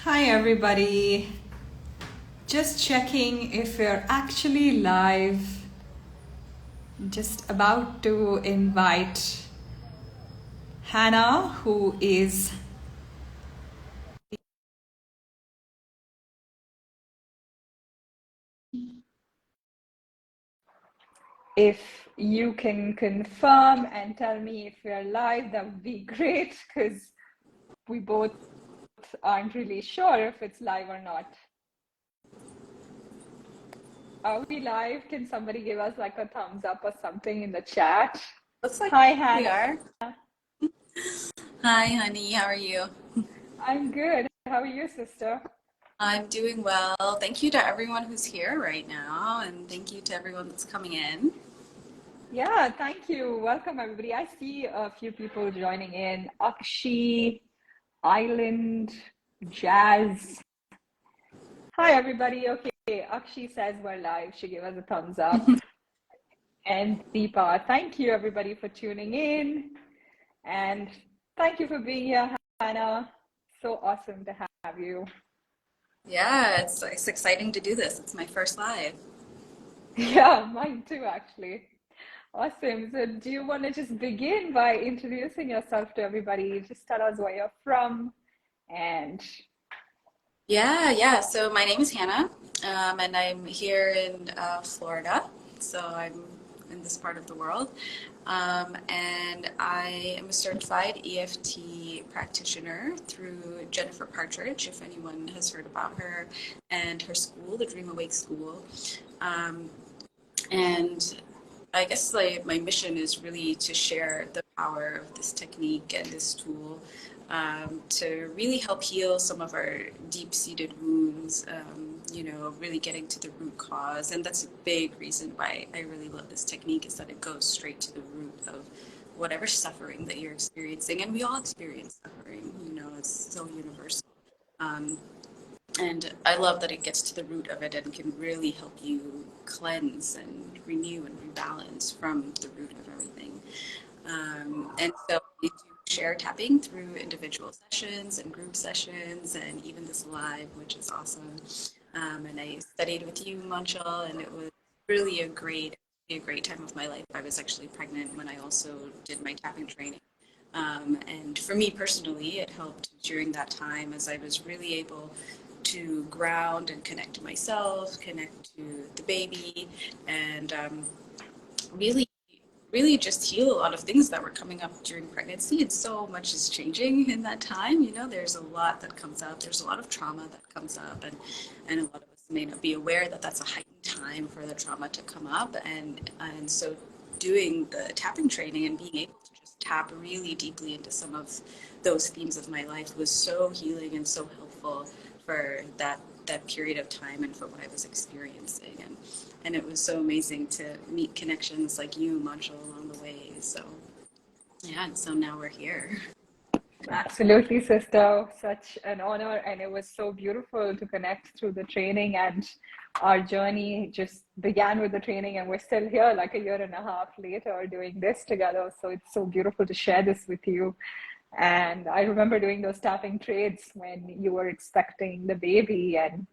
Hi, everybody. Just checking if we're actually live. Just about to invite Hannah, who is. If you can confirm and tell me if we're live, that would be great because we both aren't really sure if it's live or not. Are we live? Can somebody give us like a thumbs up or something in the chat? Looks like Hi, we Hannah. are. Hi, honey. How are you? I'm good. How are you, sister? I'm doing well. Thank you to everyone who's here right now, and thank you to everyone that's coming in. Yeah, thank you. Welcome, everybody. I see a few people joining in. Akshi, Island, Jazz. Hi, everybody. Okay, Akshi says we're live. She gave us a thumbs up. And Deepa, thank you, everybody, for tuning in. And thank you for being here, Hannah. So awesome to have you. Yeah, it's exciting to do this. It's my first live. Yeah, mine too, actually. Awesome. So, do you want to just begin by introducing yourself to everybody? Just tell us where you're from and Yeah. So my name is Hannah, and I'm here in Florida. So I'm in this part of the world, and I am a certified EFT practitioner through Jennifer Partridge. If anyone has heard about her and her school, the Dream Awake School. Um, and I guess like my mission is really to share the power of this technique and this tool to really help heal some of our deep-seated wounds. Really getting to the root cause, and that's a big reason why I really love this technique is that it goes straight to the root of whatever suffering that you're experiencing, and we all experience suffering. It's so universal. Um, and I love that it gets to the root of it and can really help you cleanse and renew and rebalance from the root of everything. And so we do share tapping through individual sessions and group sessions and even this live, which is awesome. And I studied with you, Manchal, and it was really a great time of my life. I was actually pregnant when I also did my tapping training. And for me personally, it helped during that time as I was really able to ground and connect to myself, connect to the baby, and really, really just heal a lot of things that were coming up during pregnancy. And so much is changing in that time. There's a lot that comes up. There's a lot of trauma that comes up, and a lot of us may not be aware that that's a heightened time for the trauma to come up. And so doing the tapping training and being able to just tap really deeply into some of those themes of my life was so healing and so helpful for that period of time and for what I was experiencing. And it was so amazing to meet connections like you, Manchal, along the way. So yeah, and so now we're here. absolutely, sister. Such an honor, and it was so beautiful to connect through the training. And our journey just began with the training, and we're still here, like a year and a half later, doing this together. So it's so beautiful to share this with you. And I remember doing those tapping trades when you were expecting the baby, and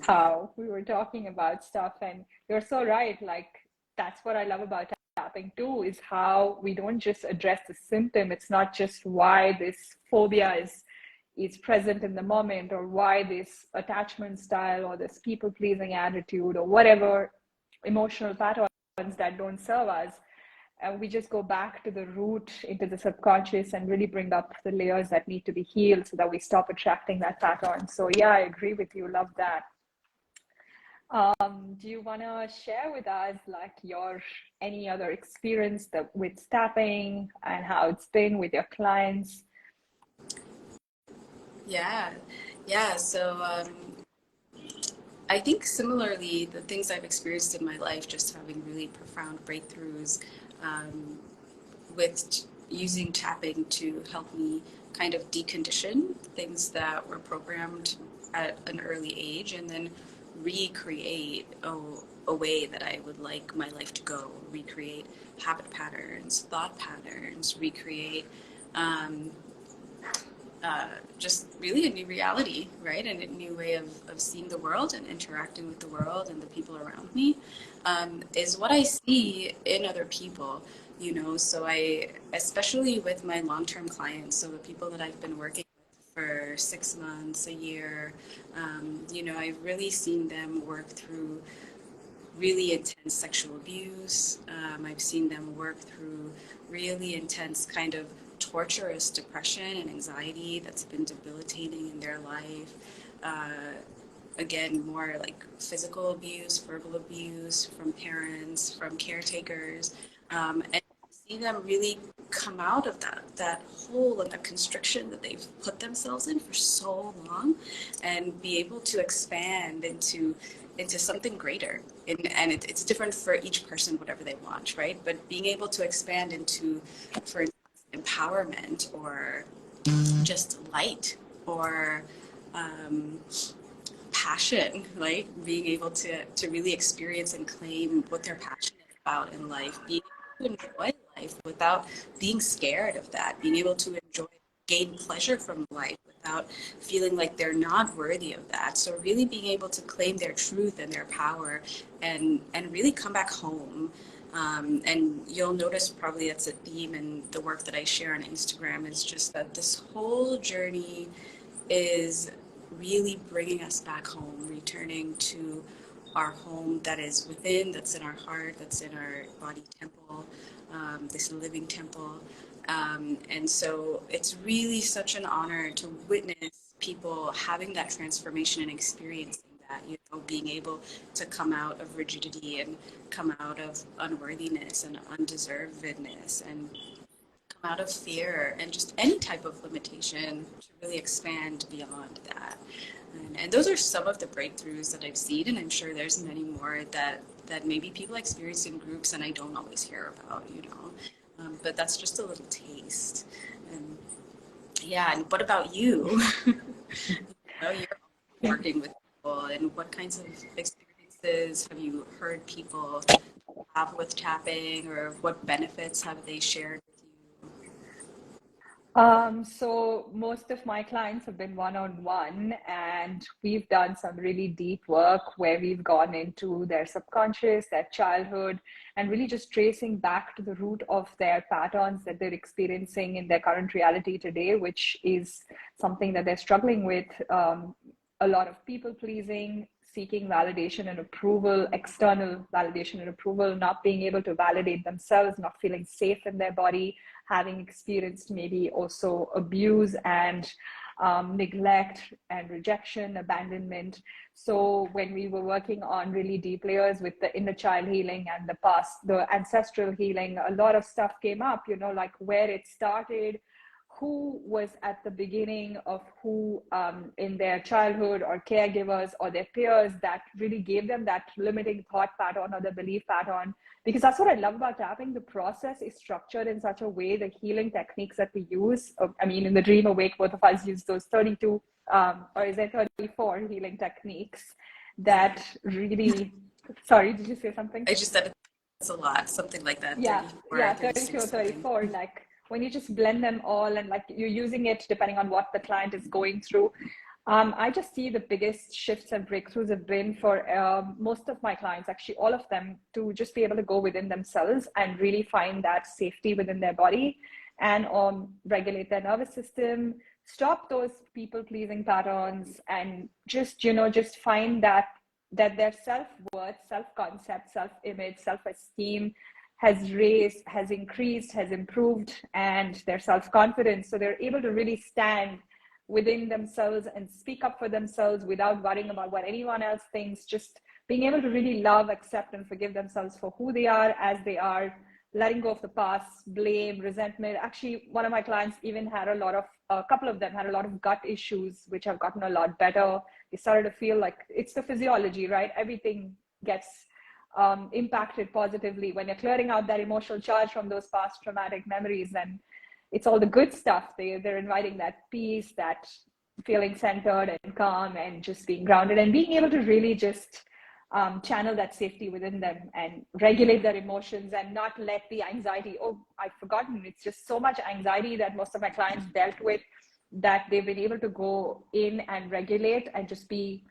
how we were talking about stuff. And you're so right. Like, that's what I love about tapping too, is how we don't just address the symptom. It's not just why this phobia is present in the moment, or why this attachment style or this people pleasing attitude or whatever emotional patterns that don't serve us. And we just go back to the root, into the subconscious, and really bring up the layers that need to be healed so that we stop attracting that pattern. So yeah, I agree with you. Love that. Do you want to share with us like your any other experience that with tapping and how it's been with your clients? Yeah, yeah. So I think similarly, the things I've experienced in my life, just having really profound breakthroughs um, with using tapping to help me kind of decondition things that were programmed at an early age and then recreate a way that I would like my life to go, recreate habit patterns, thought patterns, recreate um, just really a new reality, right? And a new way of seeing the world and interacting with the world and the people around me, is what I see in other people, you know. So I, especially with my long-term clients, so the people that I've been working with for 6 months, a year, you know, I've really seen them work through really intense sexual abuse. I've seen them work through really intense kind of torturous depression and anxiety that's been debilitating in their life. Again, more like physical abuse, verbal abuse from parents, from caretakers, and see them really come out of that hole and that constriction that they've put themselves in for so long, and be able to expand into something greater. And it's different for each person, whatever they want, right? But being able to expand into, for instance, empowerment, or just light, or um, passion, like being able to really experience and claim what they're passionate about in life, being able to enjoy life without being scared of that, being able to enjoy, gain pleasure from life without feeling like they're not worthy of that. So really being able to claim their truth and their power, and really come back home. And you'll notice probably that's a theme in the work that I share on Instagram, is just that this whole journey is really bringing us back home, returning to our home that is within, that's in our heart, that's in our body temple, this living temple. And so it's really such an honor to witness people having that transformation and experiencing that, you know, being able to come out of rigidity and come out of unworthiness and undeservedness, and come out of fear and just any type of limitation, to really expand beyond that. And those are some of the breakthroughs that I've seen, and I'm sure there's many more that maybe people experience in groups and I don't always hear about, you know. But that's just a little taste. And yeah, and what about you? You know, you're working with people, and what kinds of experiences have you heard people have with tapping, or what benefits have they shared with you? So most of my clients have been one-on-one, and we've done some really deep work where we've gone into their subconscious, their childhood, and really just tracing back to the root of their patterns that they're experiencing in their current reality today, which is something that they're struggling with. A lot of people pleasing, seeking validation and approval, external validation and approval, not being able to validate themselves, not feeling safe in their body, having experienced maybe also abuse and neglect and rejection, abandonment. So when we were working on really deep layers with the inner child healing and the past, the ancestral healing, a lot of stuff came up, you know, like where it started, who was at the beginning of who in their childhood, or caregivers or their peers, that really gave them that limiting thought pattern or the belief pattern. Because that's what I love about tapping. The process is structured in such a way, the healing techniques that we use, I mean, in the Dream Awake, both of us use those 32, or is it 34 healing techniques that really, sorry, did you say something? I just said it's a lot, something like that, Yeah, 34, yeah, 32 or 36, something. 34. Like when you just blend them all, and like you're using it depending on what the client is going through. I just see the biggest shifts and breakthroughs have been for most of my clients, actually all of them, to just be able to go within themselves and really find that safety within their body, and regulate their nervous system, stop those people pleasing patterns, and just, you know, just find that their self-worth, self-concept, self-image, self-esteem has raised, has increased, has improved, and their self-confidence. So they're able to really stand within themselves and speak up for themselves without worrying about what anyone else thinks, just being able to really love, accept, and forgive themselves for who they are as they are, letting go of the past, blame, resentment. Actually, one of my clients even had a couple of them had a lot of gut issues, which have gotten a lot better. They started to feel like it's the physiology, right? Everything gets impacted positively when you're clearing out that emotional charge from those past traumatic memories. And it's all the good stuff. They're inviting that peace, that feeling centered and calm, and just being grounded and being able to really just channel that safety within them and regulate their emotions, and not let the anxiety, oh, I've forgotten. It's just so much anxiety that most of my clients dealt with that they've been able to go in and regulate and just be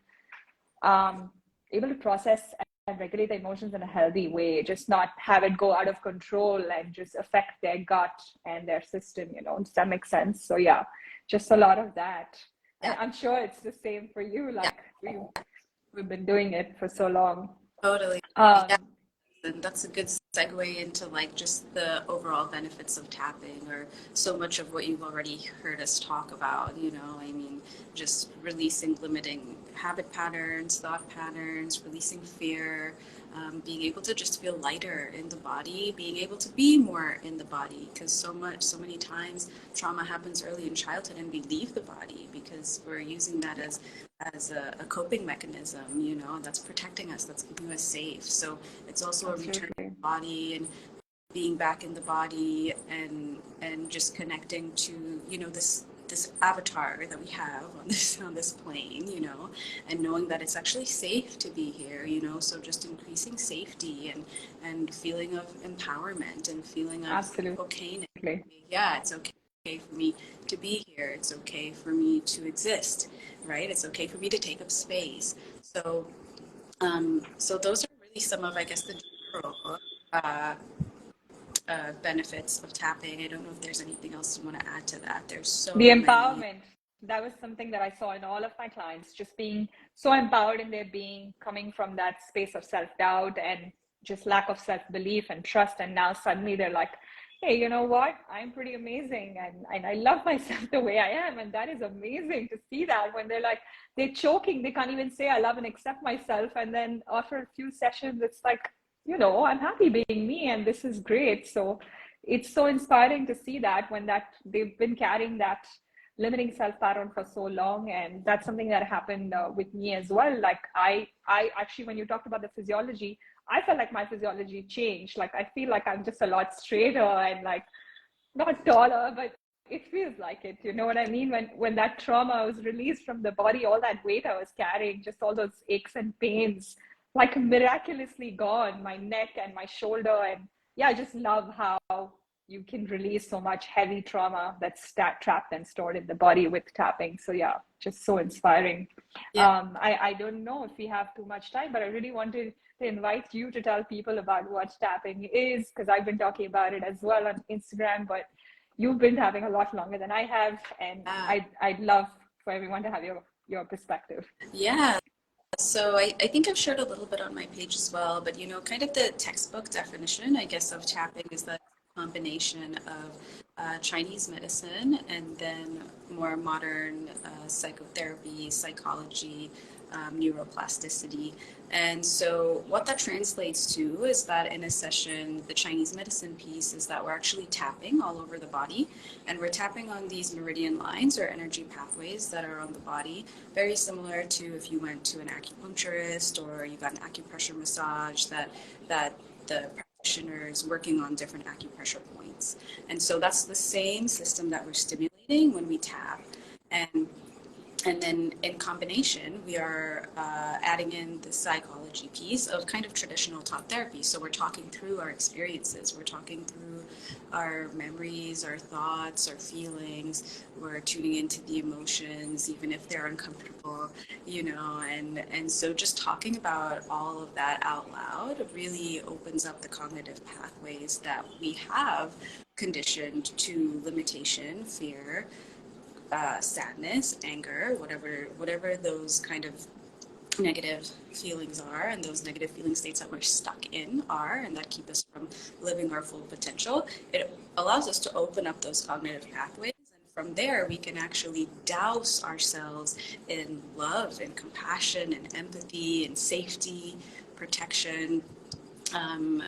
um, able to process and regulate the emotions in a healthy way, just not have it go out of control and just affect their gut and their system, does that make sense? So yeah, just a lot of that. And Yeah, I'm sure it's the same for you, yeah, like we've been doing it for so long. totally. Yeah. um And that's a good segue into like just the overall benefits of tapping, or so much of what you've already heard us talk about, I mean, just releasing limiting habit patterns, thought patterns, releasing fear, being able to just feel lighter in the body, being able to be more in the body, because so many times trauma happens early in childhood and we leave the body because we're using that as a coping mechanism, that's protecting us, that's keeping us safe. So it's also a return to Absolutely. the body and being back in the body, and just connecting to, this avatar that we have on this plane, and knowing that it's actually safe to be here, so just increasing safety and feeling of empowerment and feeling of Absolutely. okayness. Yeah, it's okay for me to be here. It's okay for me to exist, right? It's okay for me to take up space. So those are really some of, I guess, the general uh, benefits of tapping. I don't know if there's anything else you want to add to that. There's The so many. empowerment, that was something that I saw in all of my clients, just being so empowered in their being, coming from that space of self-doubt and just lack of self-belief and trust. And now suddenly they're like, hey, you know what, I'm pretty amazing, and I love myself the way I am. And that is amazing to see that when they're like, they're choking, they can't even say I love and accept myself. And then after a few sessions, it's like, I'm happy being me, and this is great. So it's so inspiring to see that, when that they've been carrying that limiting self pattern for so long. And that's something that happened with me as well. Like I actually, when you talked about the physiology, I felt like my physiology changed. Like I feel like I'm just a lot straighter and like not taller, but it feels like it. You know what I mean? When that trauma was released from the body, all that weight I was carrying, just all those aches and pains, like miraculously gone. My neck and my shoulder, and yeah, I just love how you can release so much heavy trauma that's trapped and stored in the body with tapping. So yeah, just so inspiring. Yeah. I don't know if we have too much time, but I really wanted to invite you to tell people about what tapping is, because I've been talking about it as well on Instagram, but you've been tapping a lot longer than I have, and Uh, I'd love for everyone to have your perspective. yeah. So I think I've shared a little bit on my page as well, but kind of the textbook definition, I guess, of tapping is that combination of Chinese medicine and then more modern psychotherapy, psychology, neuroplasticity. And so what that translates to is that in a session, the Chinese medicine piece is that we're actually tapping all over the body, and we're tapping on these meridian lines or energy pathways that are on the body, very similar to if you went to an acupuncturist or you got an acupressure massage, that the practitioner is working on different acupressure points. And so that's the same system that we're stimulating when we tap. And and then in combination, we are adding in the psychology piece of kind of traditional talk therapy. So we're talking through our experiences, we're talking through our memories, our thoughts, our feelings. We're tuning into the emotions, even if they're uncomfortable, and so just talking about all of that out loud really opens up the cognitive pathways that we have conditioned to limitation, fear, sadness, anger, whatever those kind of negative feelings are, and those negative feeling states that we're stuck in are, and that keep us from living our full potential. It allows us to open up those cognitive pathways, and from there we can actually douse ourselves in love and compassion and empathy and safety, protection, um,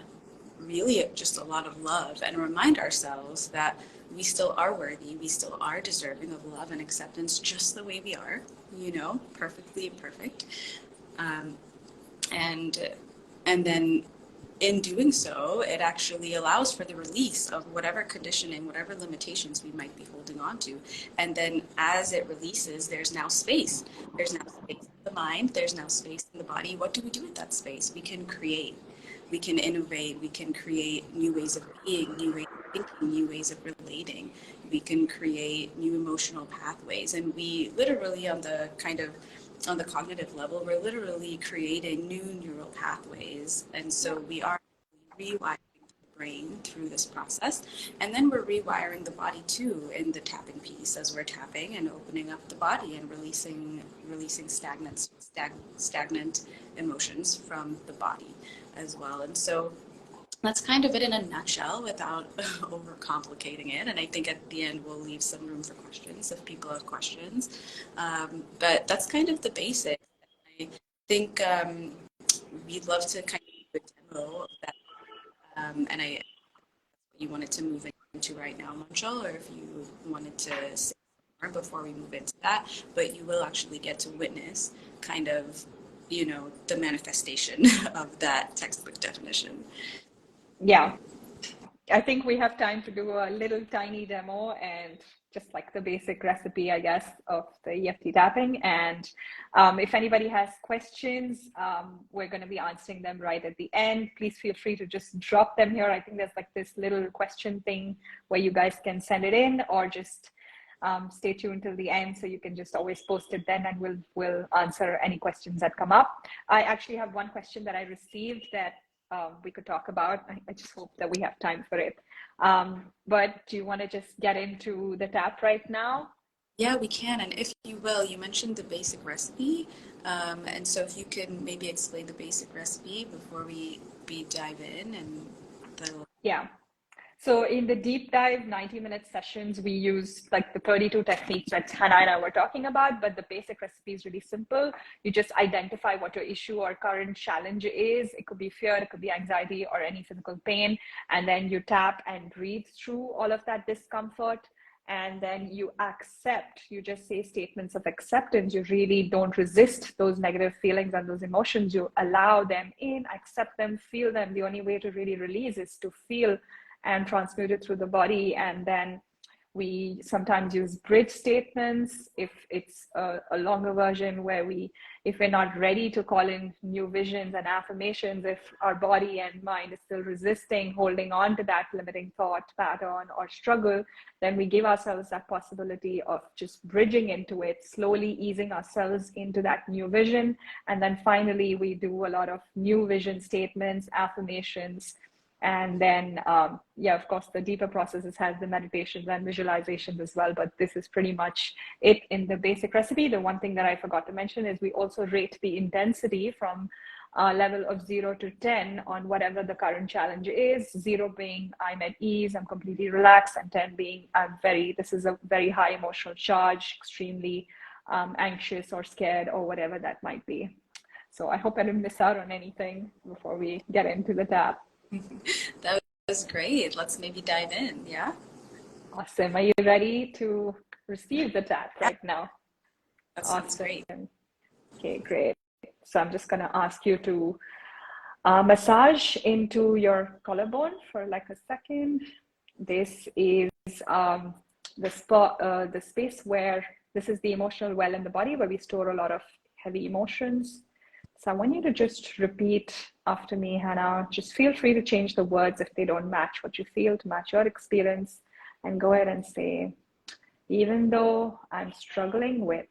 really just a lot of love, and remind ourselves that we still are worthy, we still are deserving of love and acceptance just the way we are, perfectly imperfect. Um, and and then in doing so, it actually allows for the release of whatever conditioning, whatever limitations we might be holding on to. And then as it releases, there's now space. There's now space in the mind, there's now space in the body. What do we do with that space? We can create, we can innovate, we can create new ways of being, new ways thinking, new ways of relating. We can create new emotional pathways. And we literally, on the cognitive level, we're literally creating new neural pathways. And so we are rewiring the brain through this process. And then we're rewiring the body too in the tapping piece as we're tapping and opening up the body and releasing stagnant emotions from the body as well. And so that's kind of it in a nutshell without overcomplicating it. And I think at the end we'll leave some room for questions if people have questions. But that's kind of the basics. I think we'd love to kind of do a demo of that. And I you wanted to move into right now, Manchal, or if you wanted to say more before we move into that. But you will actually get to witness kind of, the manifestation of that textbook definition. Yeah, I think we have time to do a little tiny demo and just like the basic recipe, I guess, of the EFT tapping. And if anybody has questions, we're going to be answering them right at the end. Please feel free to just drop them here. I think there's like this little question thing where you guys can send it in, or just stay tuned till the end, so you can just always post it then, and we'll answer any questions that come up. I actually have one question that I received that we could talk about. I just hope that we have time for it. But do you want to just get into the tap right now? Yeah, we can. And if you will, you mentioned the basic recipe. And so if you can maybe explain the basic recipe before we dive in and the Yeah. So in the deep dive 90-minute sessions, we use like the 32 techniques that Hannah and I were talking about, but the basic recipe is really simple. You just identify what your issue or current challenge is. It could be fear, it could be anxiety, or any physical pain. And then you tap and breathe through all of that discomfort. And then you accept, you just say statements of acceptance. You really don't resist those negative feelings and those emotions. You allow them in, accept them, feel them. The only way to really release is to feel and transmute it through the body. And then we sometimes use bridge statements if it's a longer version, where if we're not ready to call in new visions and affirmations, if our body and mind is still resisting holding on to that limiting thought pattern or struggle, then we give ourselves that possibility of just bridging into it, slowly easing ourselves into that new vision. And then finally, we do a lot of new vision statements, affirmations. And then, yeah, of course, the deeper processes has the meditations and visualizations as well. But this is pretty much it in the basic recipe. The one thing that I forgot to mention is we also rate the intensity from a level of 0 to 10 on whatever the current challenge is. 0 being I'm at ease, I'm completely relaxed, and 10 being this is a very high emotional charge, extremely anxious or scared or whatever that might be. So I hope I didn't miss out on anything before we get into the tap. That was great. Let's maybe dive in. Yeah. Awesome. Are you ready to receive the tap right now? That sounds great. Okay, great. So I'm just going to ask you to massage into your collarbone for like a second. This is the space where this is the emotional well in the body where we store a lot of heavy emotions. So I want you to just repeat after me, Hannah. Just feel free to change the words if they don't match what you feel, to match your experience. And go ahead and say, even though I'm struggling with.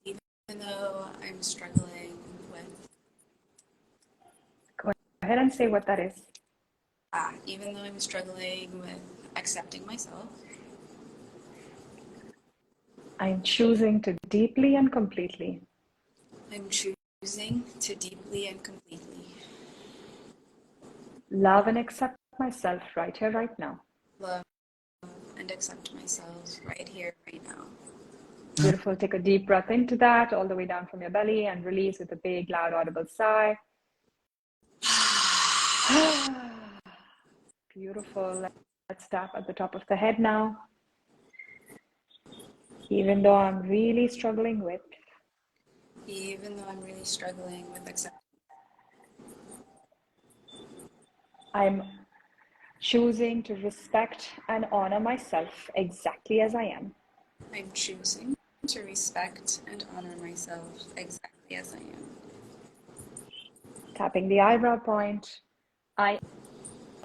Even though I'm struggling with. Go ahead and say what that is. Even though I'm struggling with accepting myself. I'm choosing to deeply and completely. I'm choosing to deeply and completely. Love and accept myself right here, right now. Love and accept myself right here, right now. Beautiful. Take a deep breath into that, all the way down from your belly, and release with a big, loud, audible sigh. Beautiful. Let's tap at the top of the head now. Even though I'm really struggling with. Even though I'm really struggling with acceptance. I'm choosing to respect and honor myself exactly as I am. I'm choosing to respect and honor myself exactly as I am. Tapping the eyebrow point. I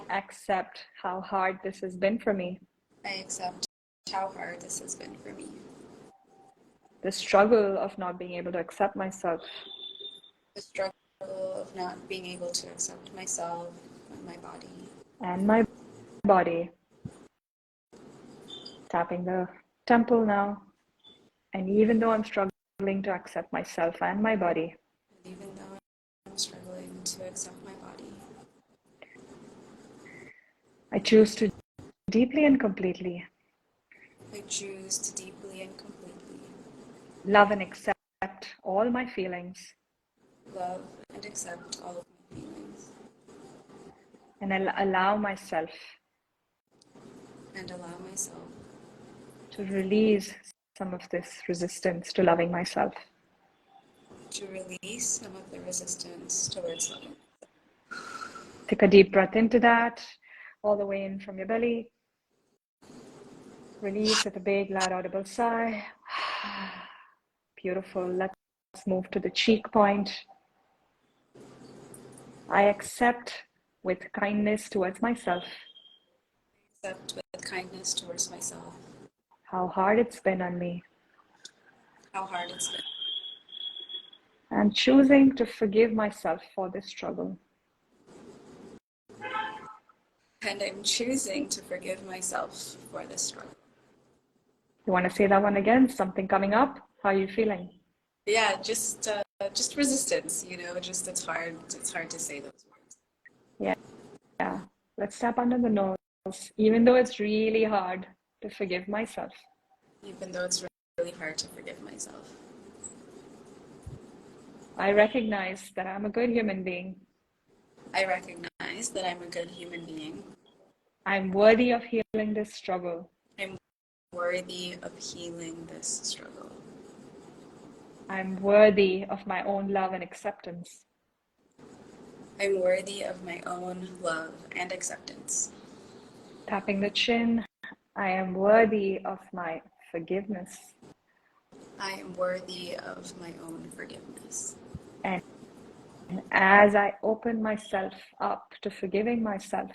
accept how hard this has been for me. I accept how hard this has been for me. The struggle of not being able to accept myself. The struggle of not being able to accept myself and my body. And my body. Tapping the temple now. And even though I'm struggling to accept myself and my body, And even though I'm struggling to accept my body, I choose to deeply and completely I choose to deeply and completely love and accept all my feelings, love and accept all of my feelings, and allow myself and allow myself to release some of this resistance to loving myself. to release some of the resistance towards loving. Take a deep breath into that, all the way in from your belly. Release with a big, loud, audible sigh. Beautiful. Let's move to the cheek point. I accept with kindness towards myself Accept with kindness towards myself how hard it's been on me. how hard it's been. I'm choosing to forgive myself for this struggle. And I'm choosing to forgive myself for this struggle. You want to say that one again? Something coming up? How are you feeling? Yeah, just resistance, you know, just it's hard to say those words. Yeah. Let's tap under the nose, even though it's really hard to forgive myself. Even though it's really hard to forgive myself. I recognize that I'm a good human being. I recognize that I'm a good human being. I'm worthy of healing this struggle. I'm worthy of healing this struggle. I'm worthy of my own love and acceptance. I'm worthy of my own love and acceptance. Tapping the chin, I am worthy of my forgiveness. I am worthy of my own forgiveness. And as I open myself up to forgiving myself,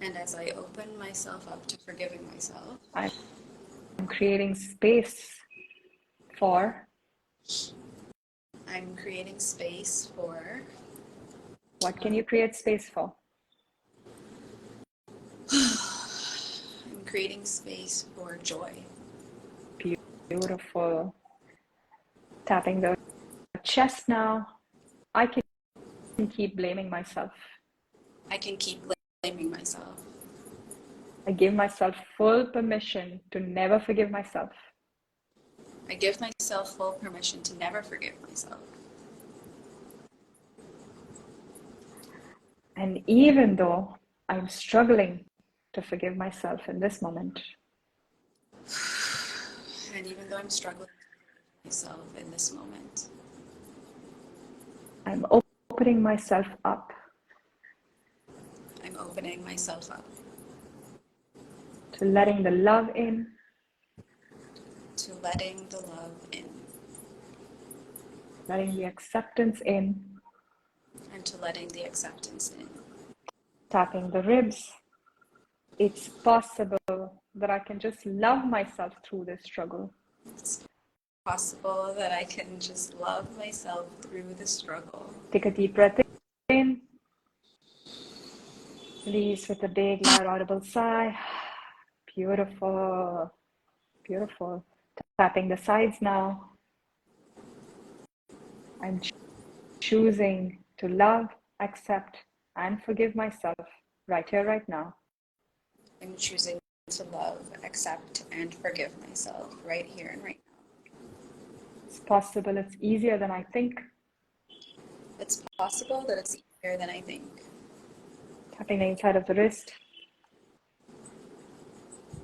and as I open myself up to forgiving myself, I'm creating space for I'm creating space for what can you create space for? I'm creating space for joy. Beautiful. Tapping the chest now. I can keep blaming myself. I can keep blaming myself. I give myself full permission to never forgive myself. I give myself full permission to never forgive myself. And even though I'm struggling to forgive myself in this moment, And even though I'm struggling to forgive myself in this moment, I'm opening myself up I'm opening myself up to letting the love in, to letting the love in, letting the acceptance in, and to letting the acceptance in. tapping the ribs. It's possible that I can just love myself through this struggle. It's possible that I can just love myself through the struggle. Take a deep breath in. Release with a big, loud, audible sigh. Beautiful. Beautiful. Tapping the sides now. I'm choosing to love, accept, and forgive myself right here, right now. I'm choosing to love, accept, and forgive myself right here and right now. It's possible, it's easier than I think. It's possible that it's easier than I think. Tapping the inside of the wrist.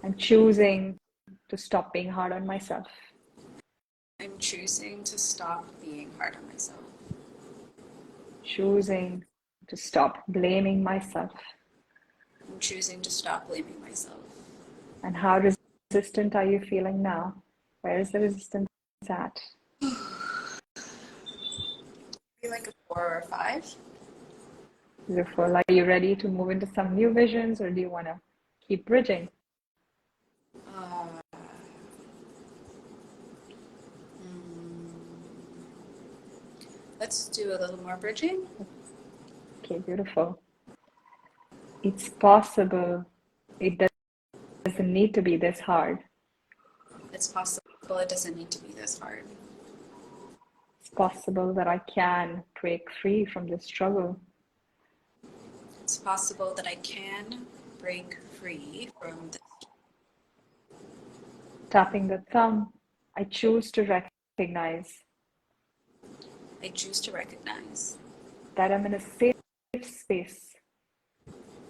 I'm choosing to stop being hard on myself. I'm choosing to stop being hard on myself. Choosing to stop blaming myself. I'm choosing to stop blaming myself. And how resistant are you feeling now? Where is the resistance at? Maybe like a 4 or a 5. Beautiful. Are you ready to move into some new visions, or do you want to keep bridging? Uh, let's do a little more bridging. Okay, beautiful. It's possible. It doesn't need to be this hard. It's possible it doesn't need to be this hard. It's possible that I can break free from this struggle. It's possible that I can break free from this. Tapping the thumb, I choose to recognize I choose to recognize that I'm in a safe space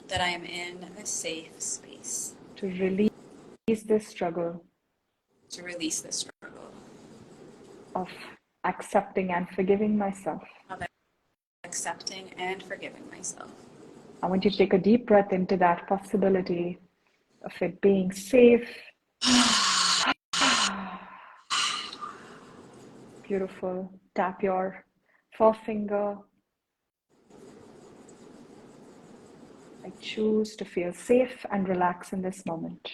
that I am in a safe space to release this struggle to release this struggle of accepting and forgiving myself. of accepting and forgiving myself. I want you to take a deep breath into that possibility of it being safe. Beautiful. Tap your forefinger. I choose to feel safe and relax in this moment.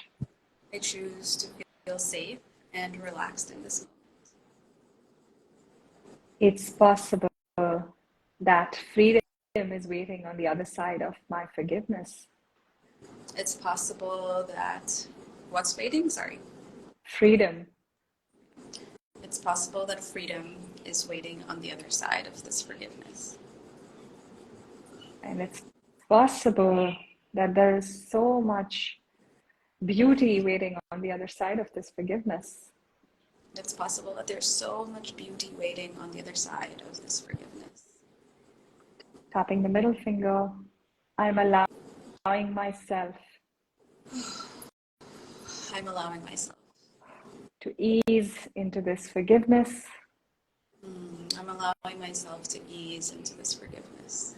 I choose to feel safe and relaxed in this moment. It's possible that freedom is waiting on the other side of my forgiveness. It's possible that what's waiting? Sorry. Freedom. It's possible that freedom is waiting on the other side of this forgiveness. And it's possible that there is so much beauty waiting on the other side of this forgiveness. It's possible that there's so much beauty waiting on the other side of this forgiveness. Tapping the middle finger, I'm allowing myself I'm allowing myself to ease into this forgiveness. I'm allowing myself to ease into this forgiveness.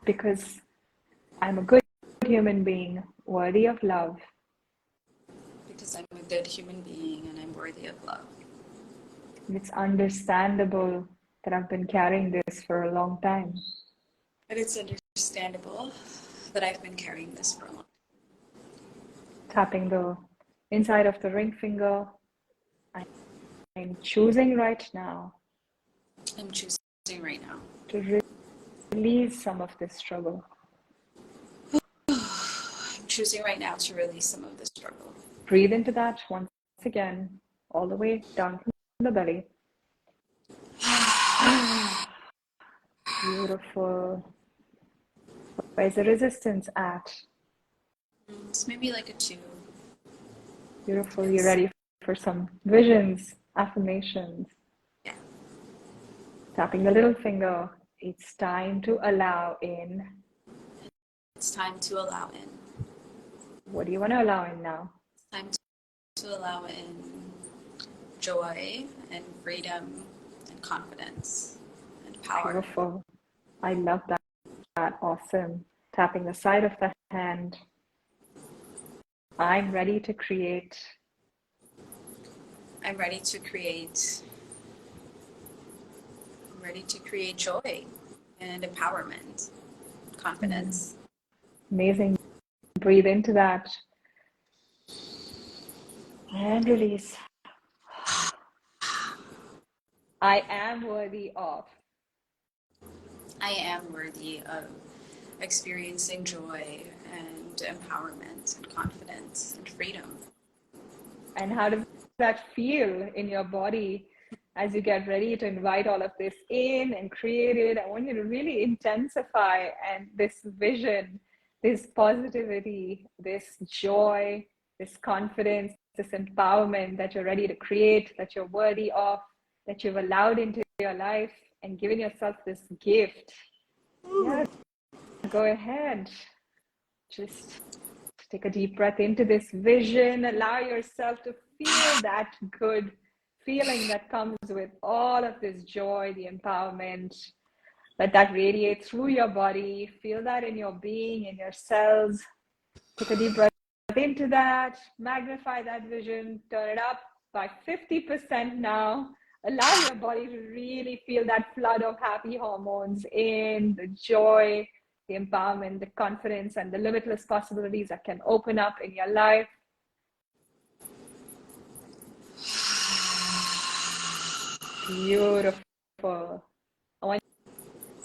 Because I'm a good human being, worthy of love. Because I'm a good human being and I'm worthy of love. It's understandable that I've been carrying this for a long time. And it's understandable that I've been carrying this for a long time. Tapping the inside of the ring finger, I'm choosing right now. I'm choosing right now To release some of this struggle. I'm choosing right now to release some of this struggle. Breathe into that once again, all the way down from the belly. Beautiful. Where's the resistance at? It's maybe like a 2. Beautiful. You ready for some visions, affirmations? Yeah. Tapping the little finger. It's time to allow in. It's time to allow in. What do you want to allow in now? It's time to allow in joy and freedom and confidence and power. Beautiful. I love that. Awesome. Tapping the side of the hand. I'm ready to create. I'm ready to create. I'm ready to create joy and empowerment, confidence. Amazing. Breathe into that. And release. I am worthy of. I am worthy of experiencing joy and empowerment and confidence and freedom. And how does that feel in your body as you get ready to invite all of this in and create it? I want you to really intensify and this vision, this positivity, this joy, this confidence, this empowerment that you're ready to create, that you're worthy of, that you've allowed into your life and given yourself this gift. Yeah, go ahead. Just take a deep breath into this vision. Allow yourself to feel that good feeling that comes with all of this joy, the empowerment. Let that radiate through your body. Feel that in your being, in your cells. Take a deep breath into that. Magnify that vision. Turn it up by 50% now. Allow your body to really feel that flood of happy hormones in the joy, the empowerment, the confidence, and the limitless possibilities that can open up in your life. Beautiful. I want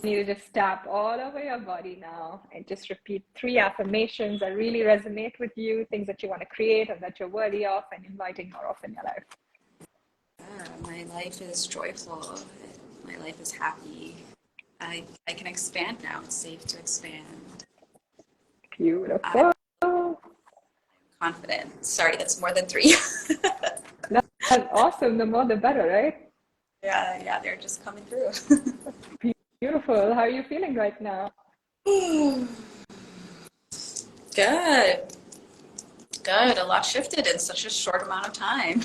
you to just tap all over your body now and just repeat 3 affirmations that really resonate with you, things that you want to create and that you're worthy of and inviting more of in your life. My life is joyful. My life is happy. I can expand now. It's safe to expand. Beautiful. I'm confident. Sorry, that's more than 3. That's awesome. The more the better, right? Yeah, they're just coming through. Beautiful. How are you feeling right now? Good. Good. A lot shifted in such a short amount of time.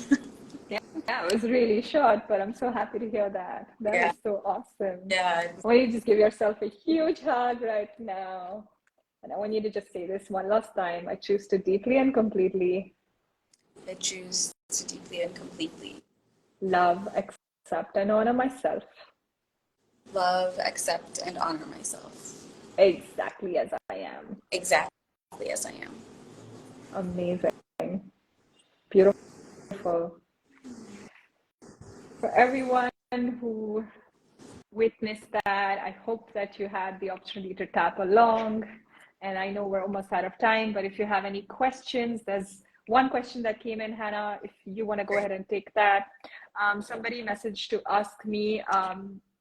Yeah, it was really short, but I'm so happy to hear that. That Yeah. is so awesome. Yeah. I want you to just give yourself a huge hug right now. And I want you to just say this one last time. I choose to deeply and completely I choose to deeply and completely love, accept, and honor myself love, accept, and honor myself exactly as I am. exactly as I am. Amazing. Beautiful. For everyone who witnessed that, I hope that you had the opportunity to tap along. And I know we're almost out of time, but if you have any questions, there's one question that came in, Hannah, if you want to go ahead and take that. Somebody messaged to ask me.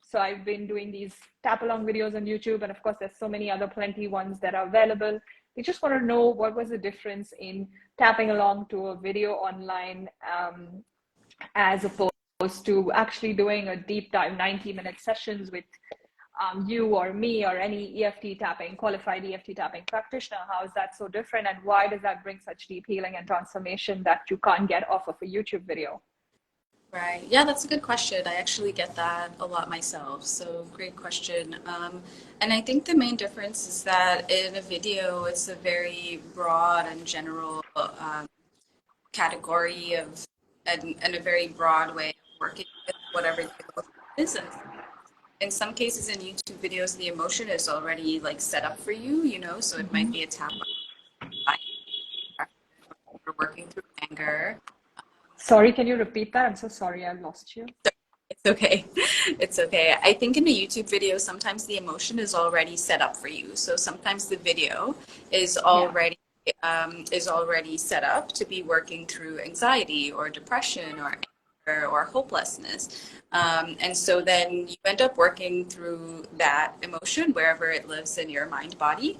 So I've been doing these tap along videos on YouTube, and of course, there's so many other plenty ones that are available. They just want to know what was the difference in tapping along to a video online as opposed to actually doing a deep dive 90-minute sessions with you or me or any EFT tapping, qualified EFT tapping practitioner. How is that so different? And why does that bring such deep healing and transformation that you can't get off of a YouTube video? Right. Yeah, that's a good question. I actually get that a lot myself. So great question. And I think the main difference is that in a video, it's a very broad and general category of, and a very broad way of working with whatever the emotion is. And in some cases in YouTube videos, the emotion is already like set up for you, you know, so it might be a tap on we're working through anger. Sorry, can you repeat that? I'm so sorry, I lost you. It's okay. It's okay. I think in a YouTube video, sometimes the emotion is already set up for you. So sometimes the video Yeah. is already set up to be working through anxiety or depression or anger or hopelessness. And so then you end up working through that emotion wherever it lives in your mind body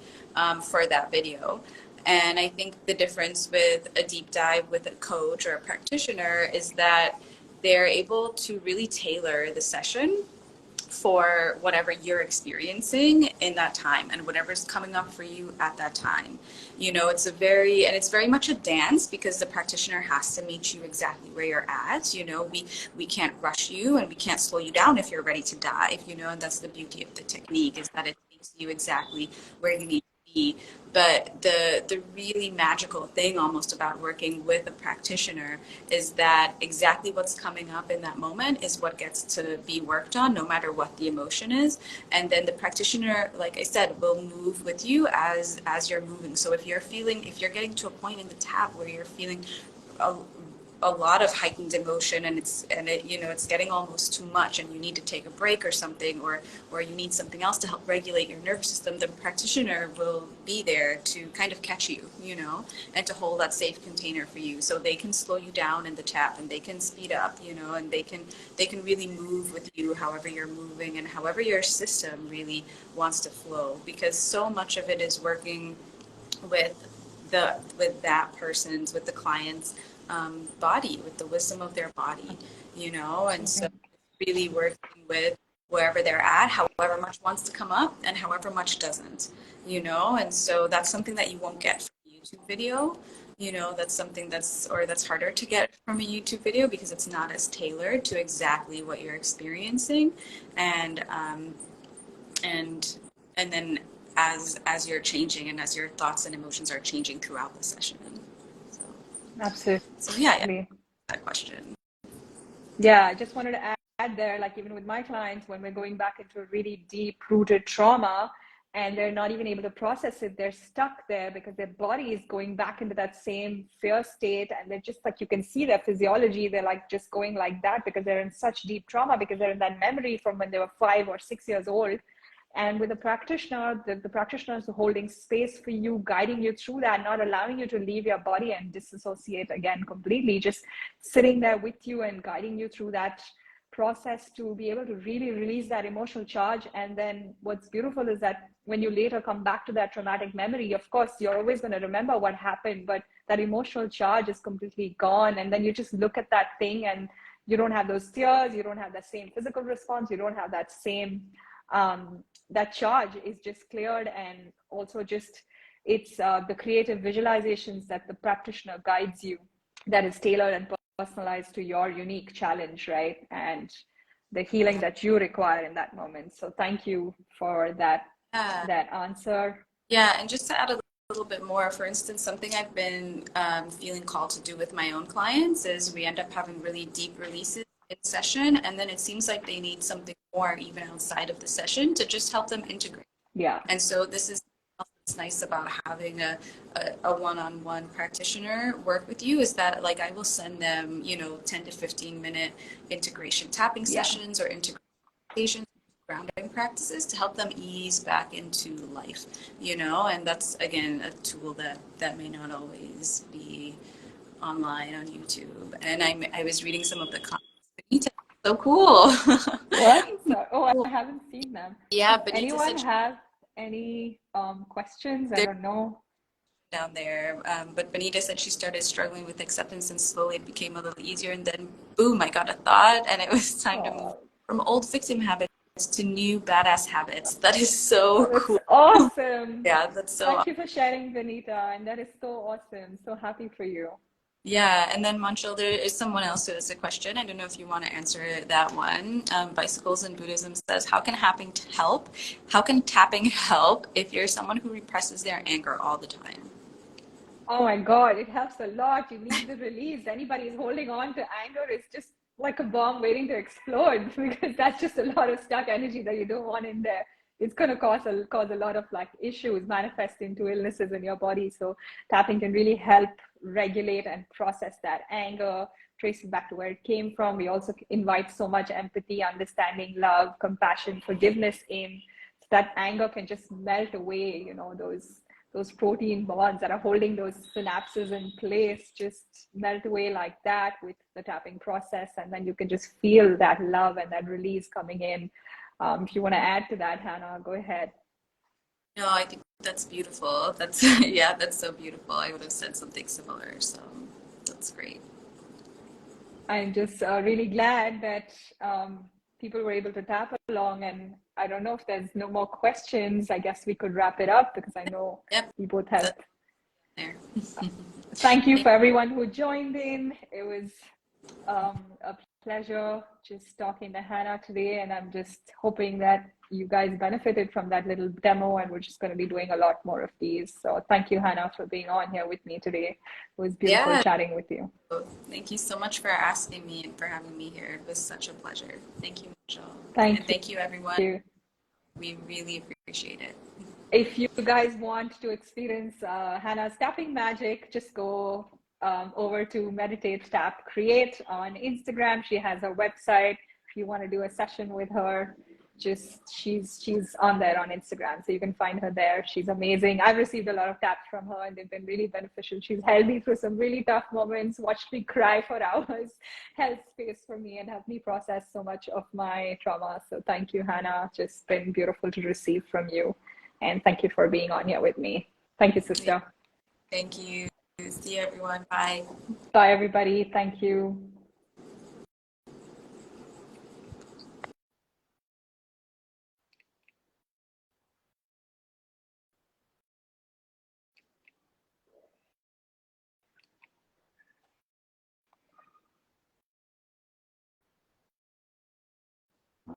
for that video. And I think the difference with a deep dive with a coach or a practitioner is that they're able to really tailor the session for whatever you're experiencing in that time and whatever's coming up for you at that time. You know, it's very much a dance because the practitioner has to meet you exactly where you're at. You know, we can't rush you and we can't slow you down if you're ready to dive, you know, and that's the beauty of the technique is that it takes you exactly where you need to be. But the really magical thing almost about working with a practitioner is that exactly what's coming up in that moment is what gets to be worked on, no matter what the emotion is. And then the practitioner, like I said, will move with you as you're moving. So if you're getting to a point in the tap where you're feeling a lot of heightened emotion and it's getting almost too much and you need to take a break or something or you need something else to help regulate your nervous system, the practitioner will be there to kind of catch you, you know, and to hold that safe container for you so they can slow you down in the tap and they can speed up, you know, and they can really move with you however you're moving and however your system really wants to flow, because so much of it is working with with the client's body, with the wisdom of their body, you know, and so really working with wherever they're at, however much wants to come up and however much doesn't, you know, and so that's something that you won't get from a YouTube video, you know, that's something that's harder to get from a YouTube video because it's not as tailored to exactly what you're experiencing, and and and then as you're changing and as your thoughts and emotions are changing throughout the session. So, Absolutely. yeah, that question. Yeah, I just wanted to add there, like even with my clients, when we're going back into really deep rooted trauma, and they're not even able to process it. They're stuck there because their body is going back into that same fear state, and they're just like, you can see their physiology, they're like just going like that because they're in such deep trauma, because they're in that memory from when they were 5 or 6 years old. And with a practitioner, the practitioner is holding space for you, guiding you through that, not allowing you to leave your body and disassociate again completely, just sitting there with you and guiding you through that process to be able to really release that emotional charge. And then what's beautiful is that when you later come back to that traumatic memory, of course, you're always going to remember what happened, but that emotional charge is completely gone. And then you just look at that thing and you don't have those tears, you don't have that same physical response, you don't have that same that charge is just cleared. And also just it's the creative visualizations that the practitioner guides you, that is tailored and personalized to your unique challenge, right? And the healing that you require in that moment. So thank you for that answer. Yeah, and just to add a little bit more, for instance, something I've been feeling called to do with my own clients is we end up having really deep releases in session, and then it seems like they need something more even outside of the session to just help them integrate. Yeah. And so this is what's nice about having a one-on-one practitioner work with you, is that like I will send them, 10 to 15 minute integration tapping sessions or integration grounding practices to help them ease back into life, and that's again a tool that may not always be online on YouTube. And I was reading some of the comments. Benita, so cool. What? Oh, I haven't seen them. Yeah, Does Benita anyone said have any questions? I they're don't know. down there. But Benita said she started struggling with acceptance and slowly it became a little easier. And then, boom, I got a thought, and it was time to move from old victim habits to new badass habits. That is so That's cool. awesome. Yeah, that's so Thank you for sharing, Benita. And that is so awesome. So happy for you. Yeah, and then Manchal, there is someone else who has a question. I don't know if you want to answer that one. Bicycles in Buddhism says, how can tapping help? How can tapping help if you're someone who represses their anger all the time? Oh my God, it helps a lot. You need the release. Anybody who's holding on to anger is just like a bomb waiting to explode because that's just a lot of stuck energy that you don't want in there. It's going to cause a lot of like issues, manifest into illnesses in your body. So tapping can really help regulate and process that anger, trace it back to where it came from. We also invite so much empathy, understanding, love, compassion, forgiveness in, so that anger can just melt away, those protein bonds that are holding those synapses in place just melt away like that with the tapping process. And then you can just feel that love and that release coming in. If you want to add to that, Hannah, go ahead. No, I think that's beautiful. That's, yeah, that's so beautiful. I would have said something similar. So that's great. I'm just really glad that people were able to tap along. And I don't know if there's no more questions. I guess we could wrap it up because I know we both have. There. Thank you for everyone who joined in. It was a pleasure just talking to Hannah today, and I'm just hoping that you guys benefited from that little demo, and we're just going to be doing a lot more of these. So thank you, Hannah, for being on here with me today. It was beautiful chatting with you. Thank you so much for asking me and for having me here. It was such a pleasure. Thank you, Michelle. Thank you, everyone. Thank you. We really appreciate it. If you guys want to experience Hannah's tapping magic, just go over to Meditate Tap Create on Instagram. She has a website. If you want to do a session with her, she's on there on Instagram, so you can find her there. She's amazing. I've received a lot of taps from her and they've been really beneficial. She's held me through some really tough moments, watched me cry for hours, held space for me, and helped me process so much of my trauma. So thank you, Hannah. Just been beautiful to receive from you. And thank you for being on here with me. Thank you, sister. Thank you. See you, everyone. Bye. Bye, everybody. Thank you.